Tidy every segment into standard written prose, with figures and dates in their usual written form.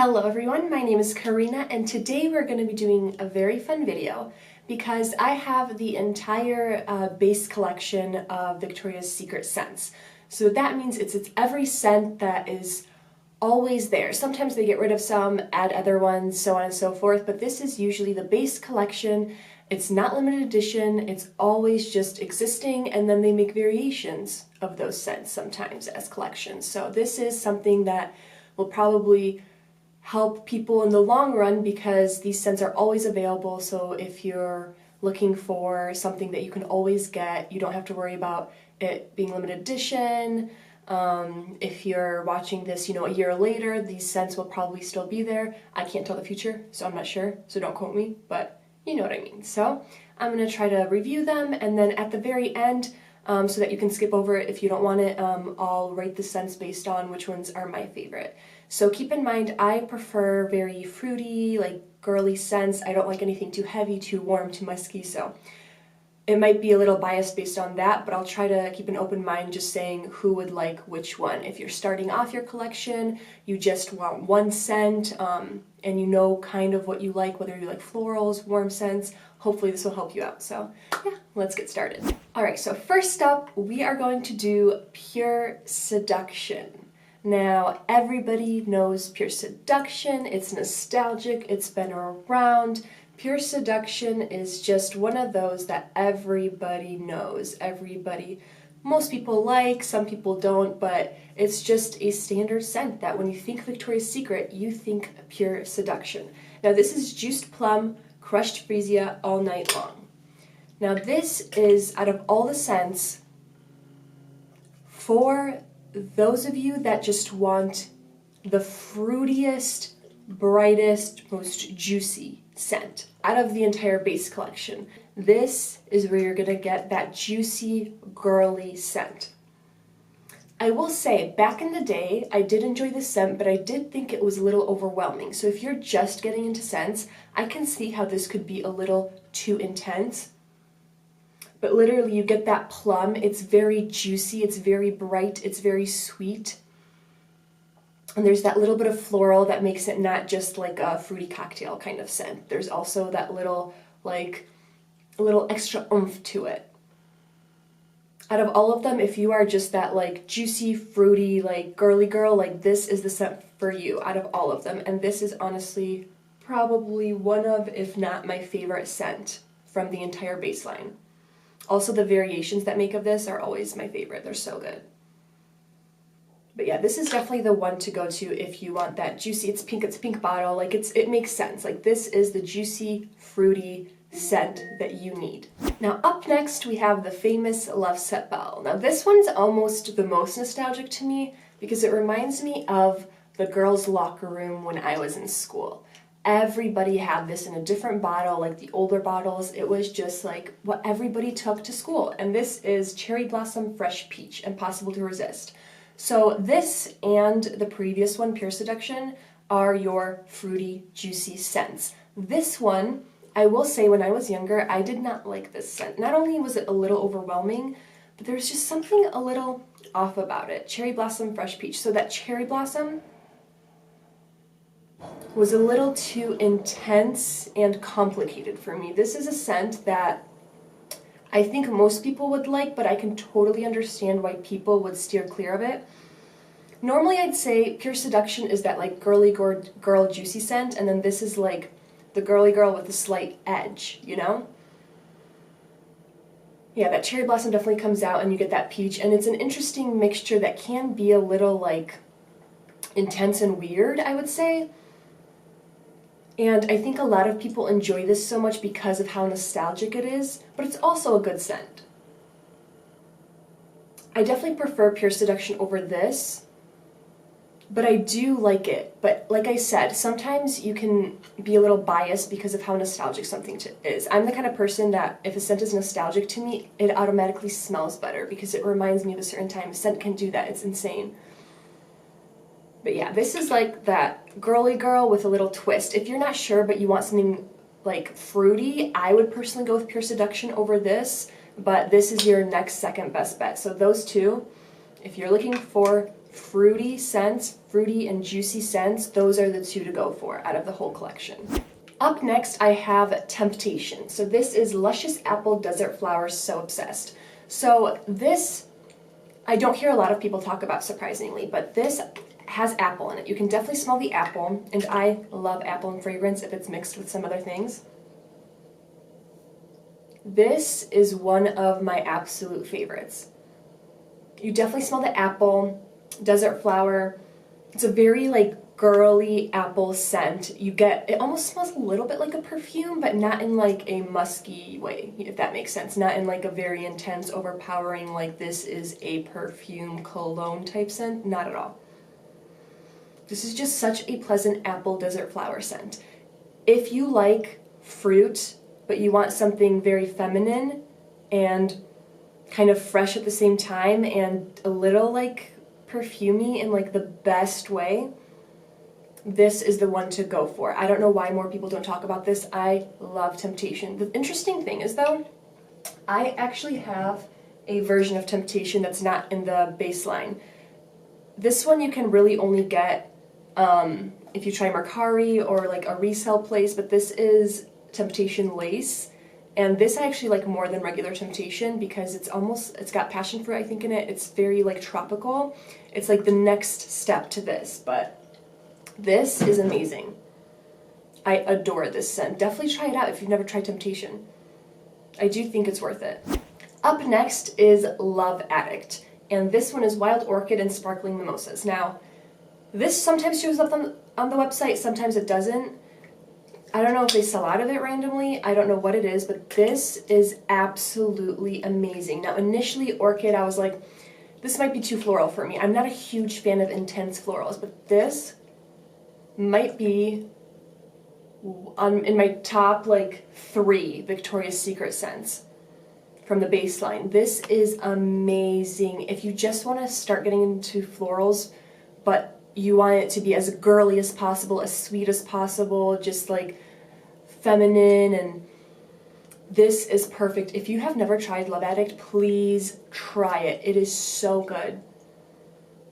Hello everyone, my name is Karina and today we're going to be doing a very fun video because I have the entire base collection of Victoria's Secret scents. So that means it's every scent that is always there. Sometimes they get rid of some, add other ones, so on and so forth, but this is usually the base collection. It's not limited edition, it's always just existing, and then they make variations of those scents sometimes as collections. So this is something that will probably help people in the long run because these scents are always available. So if you're looking for something that you can always get, you don't have to worry about it being limited edition. If you're watching this, a year later, these scents will probably still be there. I can't tell the future, so I'm not sure, so don't quote me, but you know what I mean. So I'm going to try to review them, and then at the very end, so that you can skip over it if you don't want it, I'll rate the scents based on which ones are my favorite. So keep in mind, I prefer very fruity, like girly scents. I don't like anything too heavy, too warm, too musky, so it might be a little biased based on that, but I'll try to keep an open mind just saying who would like which one. If you're starting off your collection, you just want one scent, and you know kind of what you like, whether you like florals, warm scents, hopefully this will help you out. So yeah, let's get started. Alright, so first up, we are going to do Pure Seduction. Now, everybody knows Pure Seduction, it's nostalgic, it's been around. Pure Seduction is just one of those that everybody knows, most people like, some people don't, but it's just a standard scent that when you think Victoria's Secret, you think Pure Seduction. Now this is Juiced Plum, Crushed Freesia All Night Long. Now this is, out of all the scents, for those of you that just want the fruitiest, brightest, most juicy scent out of the entire base collection, this is where you're gonna get that juicy, girly scent. I will say, back in the day, I did enjoy this scent, but I did think it was a little overwhelming. So if you're just getting into scents, I can see how this could be a little too intense. But literally, you get that plum, it's very juicy, it's very bright, it's very sweet. And there's that little bit of floral that makes it not just like a fruity cocktail kind of scent. There's also that little, like, a little extra oomph to it. Out of all of them, if you are just that like juicy, fruity, like girly girl, like this is the scent for you out of all of them. And this is honestly probably one of, if not my favorite scent from the entire baseline. Also, the variations that make of this are always my favorite. They're so good. But yeah, this is definitely the one to go to if you want that juicy, it's a pink bottle, like it makes sense. Like this is the juicy, fruity scent that you need. Now up next we have the famous Love Set Belle. Now this one's almost the most nostalgic to me because it reminds me of the girls' locker room when I was in school. Everybody had this in a different bottle, like the older bottles. It was just like what everybody took to school. And this is Cherry Blossom Fresh Peach, Impossible to Resist. So this and the previous one, Pure Seduction, are your fruity, juicy scents. This one, I will say when I was younger, I did not like this scent. Not only was it a little overwhelming, but there was just something a little off about it. Cherry Blossom Fresh Peach. So that cherry blossom was a little too intense and complicated for me. This is a scent that I think most people would like, but I can totally understand why people would steer clear of it. Normally I'd say Pure Seduction is that like girly girl juicy scent, and then this is like the girly girl with a slight edge, you know? Yeah, that cherry blossom definitely comes out and you get that peach, and it's an interesting mixture that can be a little like intense and weird, I would say. And I think a lot of people enjoy this so much because of how nostalgic it is, but it's also a good scent. I definitely prefer Pure Seduction over this, but I do like it. But like I said, sometimes you can be a little biased because of how nostalgic something is. I'm the kind of person that if a scent is nostalgic to me, it automatically smells better because it reminds me of a certain time. A scent can do that, it's insane. But yeah, this is like that girly girl with a little twist. If you're not sure but you want something like fruity, I would personally go with Pure Seduction over this, but this is your next second best bet. So those two, if you're looking for fruity scents, fruity and juicy scents, those are the two to go for out of the whole collection. Up next, I have Temptation. So this is Luscious Apple Desert Flowers So Obsessed. So this, I don't hear a lot of people talk about, surprisingly, but this has apple in it. You can definitely smell the apple, and I love apple and fragrance if it's mixed with some other things. This is one of my absolute favorites. You definitely smell the apple, desert flower. It's a very like girly apple scent. It almost smells a little bit like a perfume, but not in like a musky way, if that makes sense. Not in like a very intense, overpowering, like this is a perfume cologne type scent. Not at all. This is just such a pleasant apple desert flower scent. If you like fruit, but you want something very feminine and kind of fresh at the same time and a little like perfumey in like the best way, this is the one to go for. I don't know why more people don't talk about this. I love Temptation. The interesting thing is though, I actually have a version of Temptation that's not in the baseline. This one you can really only get if you try Mercari or like a resale place, but this is Temptation Lace, and this I actually like more than regular Temptation because it's got passion fruit I think in it. It's very like tropical. It's like the next step to this, but this is amazing. I adore this scent. Definitely try it out if you've never tried Temptation. I do think it's worth it. Up next is Love Addict, and this one is Wild Orchid and Sparkling Mimosas. Now, this sometimes shows up on the website, sometimes it doesn't. I don't know if they sell out of it randomly. I don't know what it is, but this is absolutely amazing. Now, initially, Orchid, I was like, this might be too floral for me. I'm not a huge fan of intense florals, but this might be in my top like 3 Victoria's Secret scents from the baseline. This is amazing. If you just want to start getting into florals, but you want it to be as girly as possible, as sweet as possible, just like feminine, and this is perfect. If you have never tried Love Addict, please try it. It is so good.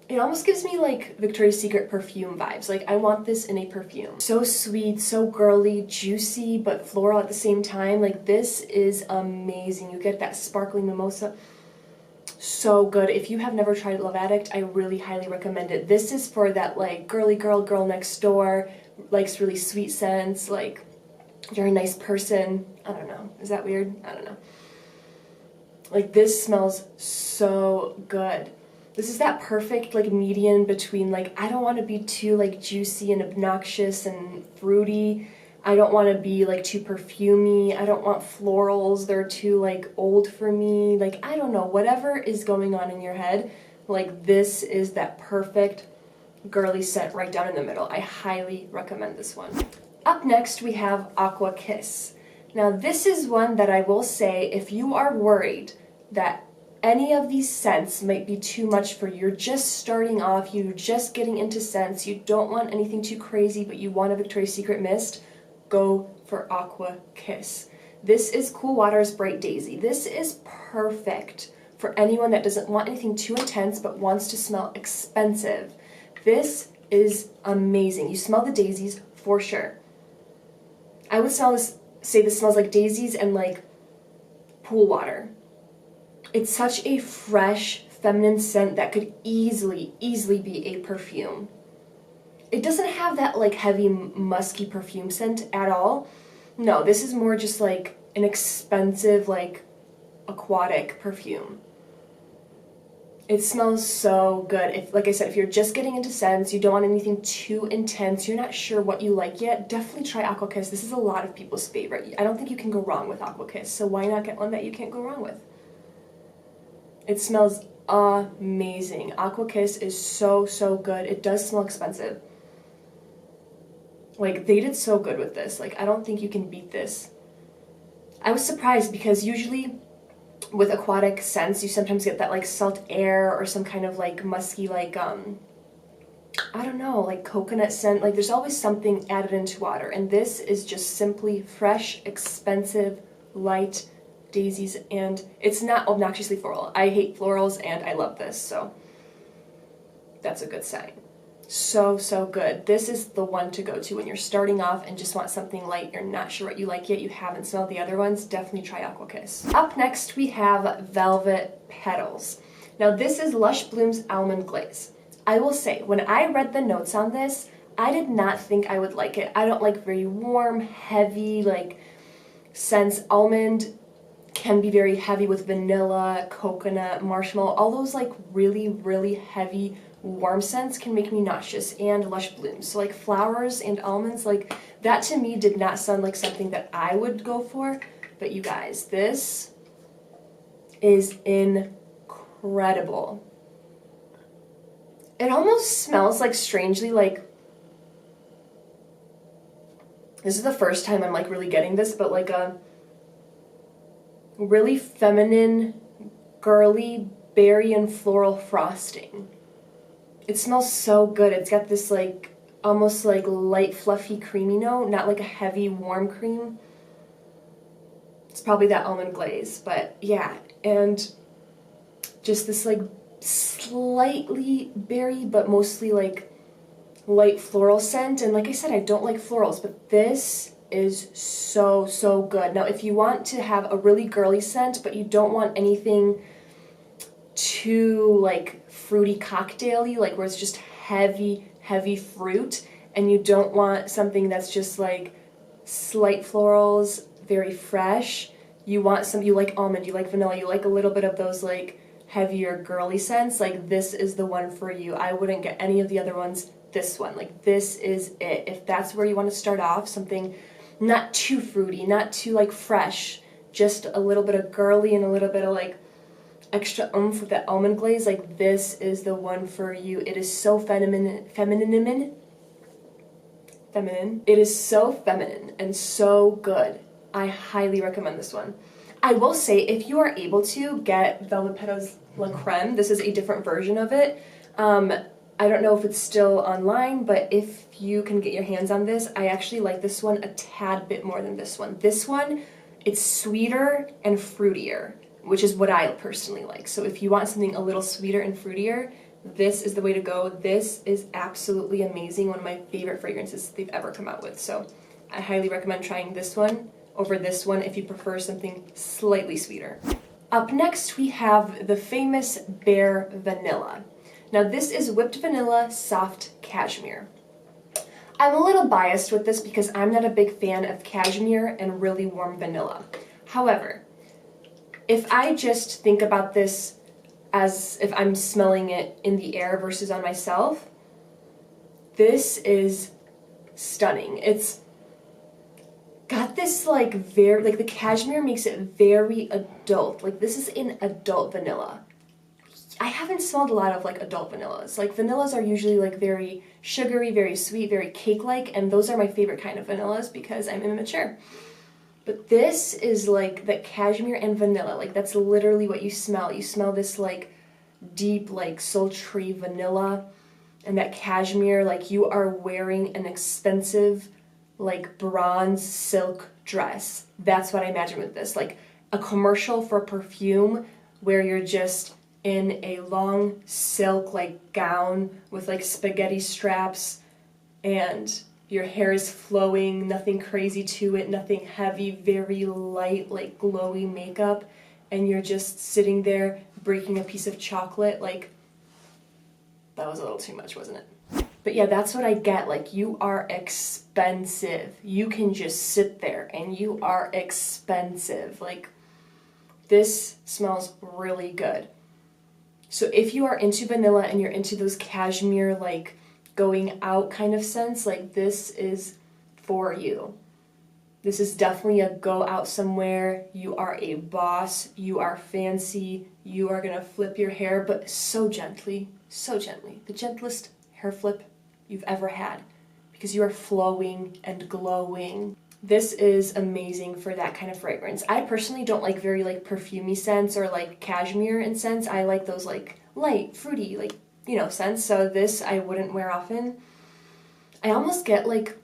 It almost gives me like Victoria's Secret perfume vibes. Like I want this in a perfume. So sweet, so girly, juicy, but floral at the same time. Like this is amazing. You get that sparkling mimosa. So good. If you have never tried Love Addict, I really highly recommend it. This is for that like girly girl next door, likes really sweet scents, like you're a nice person. I don't know. Is that weird? I don't know. Like this smells so good. This is that perfect like median between like I don't want to be too like juicy and obnoxious and fruity. I don't want to be like too perfumey. I don't want florals. They're too like old for me. Like I don't know, whatever is going on in your head, like this is that perfect girly scent right down in the middle. I highly recommend this one. Up next we have Aqua Kiss. Now this is one that I will say, if you are worried that any of these scents might be too much for you, you're just starting off, you're just getting into scents, you don't want anything too crazy, but you want a Victoria's Secret mist, go for Aqua Kiss. This is Cool Water's Bright Daisy. This is perfect for anyone that doesn't want anything too intense but wants to smell expensive. This is amazing. You smell the daisies for sure. I would say this smells like daisies and like pool water. It's such a fresh, feminine scent that could easily be a perfume. It doesn't have that like heavy musky perfume scent at all. No, this is more just like an expensive like aquatic perfume. It smells so good. If, like I said, if you're just getting into scents, you don't want anything too intense, you're not sure what you like yet, definitely try Aqua Kiss. This is a lot of people's favorite. I don't think you can go wrong with Aqua Kiss, so why not get one that you can't go wrong with? It smells amazing. Aqua Kiss is so good. It does smell expensive. Like, they did so good with this. Like, I don't think you can beat this. I was surprised because usually with aquatic scents, you sometimes get that like salt air or some kind of like musky like, I don't know, like coconut scent. Like there's always something added into water. And this is just simply fresh, expensive, light daisies, and it's not obnoxiously floral. I hate florals and I love this, so that's a good sign. So, so good. This is the one to go to when you're starting off and just want something light, you're not sure what you like yet, you haven't smelled the other ones, definitely try Aqua Kiss. Up next we have Velvet Petals. Now this is Lush Bloom's Almond Glaze. I will say, when I read the notes on this, I did not think I would like it. I don't like very warm, heavy, like, scents. Almond can be very heavy with vanilla, coconut, marshmallow. All those, like, really, really heavy, warm scents can make me nauseous, and Lush Blooms. So, like, flowers and almonds, like, that to me did not sound like something that I would go for. But you guys, this is incredible. It almost smells like, strangely, like, this is the first time I'm like really getting this, but like a really feminine, girly berry and floral frosting. It smells so good. It's got this like almost like light, fluffy, creamy note, not like a heavy, warm cream. It's probably that almond glaze, but yeah, and just this like slightly berry, but mostly like light floral scent. And like I said, I don't like florals, but this is so, so good. Now, if you want to have a really girly scent, but you don't want anything too like fruity cocktail-y, like where it's just heavy, heavy fruit, and you don't want something that's just like slight florals, very fresh, you want some, you like almond, you like vanilla, you like a little bit of those like heavier girly scents, like this is the one for you. I wouldn't get any of the other ones. This one, like this is it. If that's where you want to start off, something not too fruity, not too like fresh, just a little bit of girly and a little bit of like extra oomph with that almond glaze, like this is the one for you. It is so feminine. It is so feminine and so good. I highly recommend this one. I will say, if you are able to get Velvet Petals La Creme, this is a different version of it. I don't know if it's still online, but if you can get your hands on this, I actually like this one a tad bit more than this one. This one, it's sweeter and fruitier, which is what I personally like. So if you want something a little sweeter and fruitier, this is the way to go. This is absolutely amazing. One of my favorite fragrances they've ever come out with. So I highly recommend trying this one over this one if you prefer something slightly sweeter. Up next, we have the famous Bare Vanilla. Now this is whipped vanilla soft cashmere. I'm a little biased with this because I'm not a big fan of cashmere and really warm vanilla. However, if I just think about this as if I'm smelling it in the air versus on myself, this is stunning. It's got this like very, like the cashmere makes it very adult. Like this is an adult vanilla. I haven't smelled a lot of like adult vanillas. Like vanillas are usually like very sugary, very sweet, very cake-like, and those are my favorite kind of vanillas because I'm immature. But this is like that cashmere and vanilla, like that's literally what you smell. You smell this like deep, like sultry vanilla, and that cashmere, like you are wearing an expensive like bronze silk dress. That's what I imagine with this, like a commercial for perfume where you're just in a long silk like gown with like spaghetti straps and your hair is flowing, nothing crazy to it, nothing heavy, very light like glowy makeup, and you're just sitting there breaking a piece of chocolate. Like that was a little too much, wasn't it? But yeah, that's what I get. Like you are expensive. You can just sit there and you are expensive. Like this smells really good. So if you are into vanilla and you're into those cashmere, like going out kind of scents, like this is for you. This is definitely a go out somewhere. You are a boss, you are fancy, you are gonna flip your hair, but so gently, so gently. The gentlest hair flip you've ever had because you are flowing and glowing. This is amazing for that kind of fragrance. I personally don't like very like perfumey scents or like cashmere and scents. I like those like light, fruity, like, you know, scents. So this I wouldn't wear often. I almost get like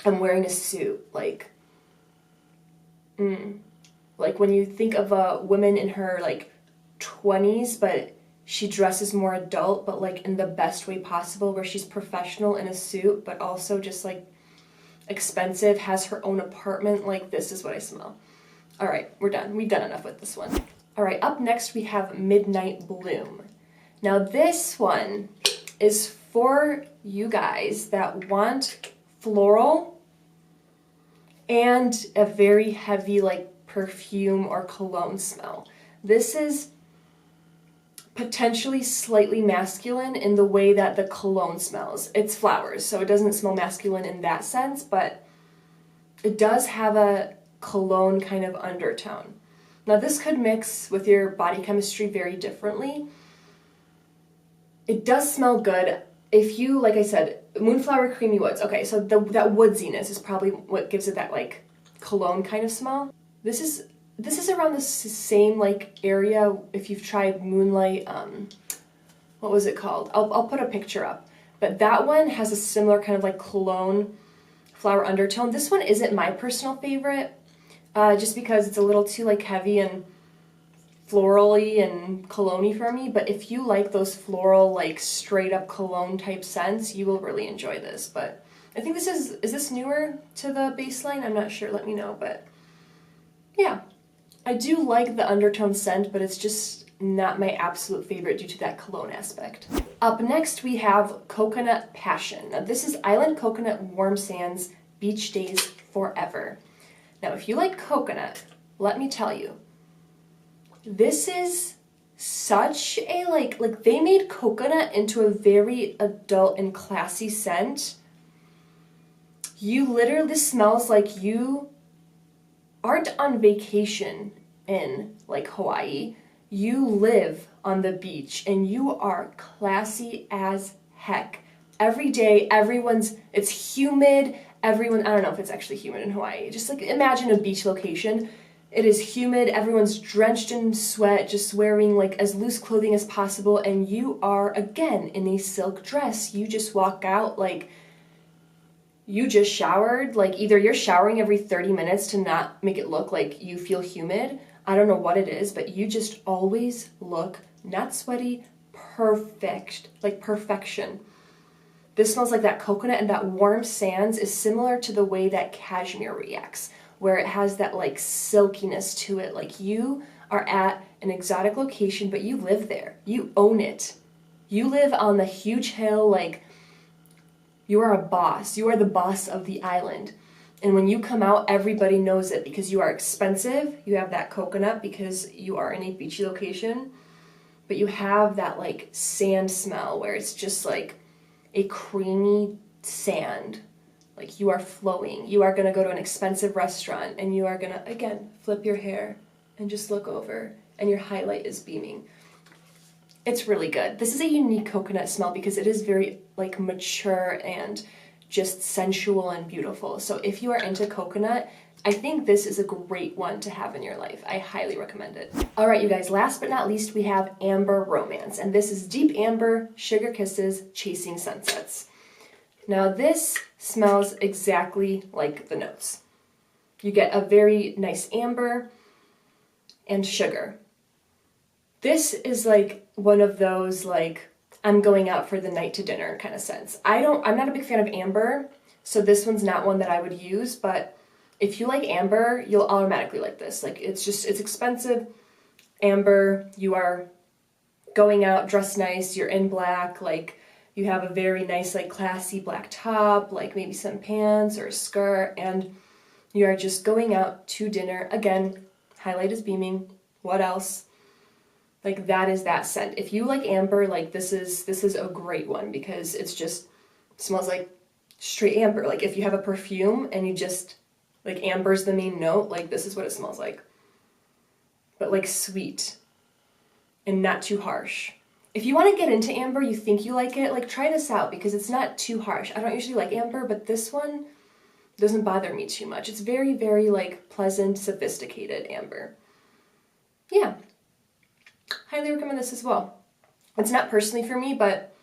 I'm wearing a suit. Like when you think of a woman in her like 20s, but she dresses more adult, but like in the best way possible, where she's professional in a suit, but also just like expensive, has her own apartment. Like, this is what I smell. All right, we're done. We've done enough with this one. All right, up next we have Midnight Bloom. Now this one is for you guys that want floral and a very heavy like perfume or cologne smell. This is potentially slightly masculine in the way that the cologne smells. It's flowers, so it doesn't smell masculine in that sense, but it does have a cologne kind of undertone. Now this could mix with your body chemistry very differently. It does smell good. If you, like I said, Moonflower Creamy Woods. Okay, so that woodsiness is probably what gives it that like cologne kind of smell. This is around the same like area if you've tried Moonlight, what was it called? I'll put a picture up. But that one has a similar kind of like cologne flower undertone. This one isn't my personal favorite, just because it's a little too like heavy and florally and cologne-y for me. But if you like those floral, like straight up cologne type scents, you will really enjoy this. But I think this is this newer to the baseline? I'm not sure, let me know. But yeah, I do like the undertone scent, but it's just not my absolute favorite due to that cologne aspect. Up next we have Coconut Passion. Now this is Island Coconut Warm Sands Beach Days Forever. Now if you like coconut, let me tell you, this is such a like they made coconut into a very adult and classy scent. You literally, this smells like you aren't on vacation in like Hawaii. You live on the beach and you are classy as heck. Every day, it's humid. I don't know if it's actually humid in Hawaii. Just like imagine a beach location. It is humid, everyone's drenched in sweat, just wearing like as loose clothing as possible, and you are, again, in a silk dress. You just walk out like you just showered. Like either you're showering every 30 minutes to not make it look like you feel humid. I don't know what it is, but you just always look not sweaty, perfect, like perfection. This smells like that coconut, and that warm sands is similar to the way that cashmere reacts, where it has that like silkiness to it. Like you are at an exotic location, but you live there. You own it. You live on the huge hill, like you are a boss. You are the boss of the island. And when you come out, everybody knows it because you are expensive. You have that coconut because you are in a beachy location, but you have that like sand smell where it's just like a creamy sand. Like you are flowing. You are going to go to an expensive restaurant and you are going to, again, flip your hair and just look over and your highlight is beaming. It's really good. This is a unique coconut smell because it is very like mature and just sensual and beautiful. So if you are into coconut, I think this is a great one to have in your life. I highly recommend it. All right, you guys, last but not least, we have Amber Romance. And this is Deep Amber, Sugar Kisses, Chasing Sunsets. Now this smells exactly like the notes. You get a very nice amber and sugar. This is like one of those like I'm going out for the night to dinner kind of scents. I'm not a big fan of amber, so this one's not one that I would use, but if you like amber, you'll automatically like this. Like it's expensive. Amber, you are going out dressed nice, you're in black, like you have a very nice like classy black top, like maybe some pants or a skirt, and you are just going out to dinner. Again, highlight is beaming. What else? Like that is that scent. If you like amber, like this is a great one because it's just smells like straight amber. Like if you have a perfume and you just like amber's the main note, like this is what it smells like. But like sweet and not too harsh. If you want to get into amber, you think you like it, like try this out because it's not too harsh. I don't usually like amber, but this one doesn't bother me too much. It's very, very like pleasant, sophisticated amber. Yeah. Highly recommend this as well. It's not personally for me, but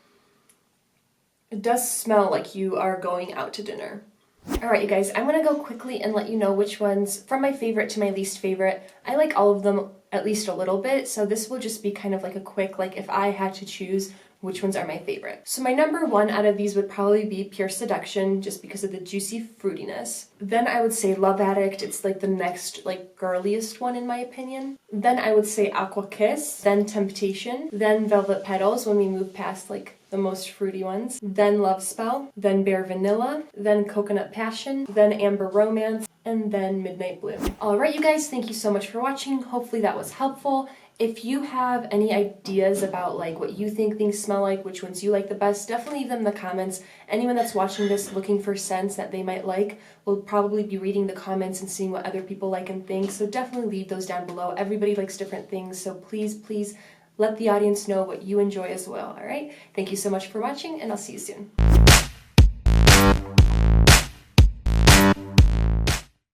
it does smell like you are going out to dinner. Alright you guys, I'm gonna go quickly and let you know which ones, from my favorite to my least favorite. I like all of them at least a little bit, so this will just be kind of like a quick, like if I had to choose which ones are my favorite. So my number one out of these would probably be Pure Seduction, just because of the juicy fruitiness. Then I would say Love Addict, it's like the next like girliest one in my opinion. Then I would say Aqua Kiss, then Temptation, then Velvet Petals when we move past like the most fruity ones, then Love Spell, then Bare Vanilla, then Coconut Passion, then Amber Romance, and then Midnight Bloom. Alright you guys, thank you so much for watching. Hopefully that was helpful. If you have any ideas about like what you think things smell like, which ones you like the best, definitely leave them in the comments. Anyone that's watching this looking for scents that they might like will probably be reading the comments and seeing what other people like and think, so definitely leave those down below. Everybody likes different things, so please let the audience know what you enjoy as well, alright? Thank you so much for watching, and I'll see you soon.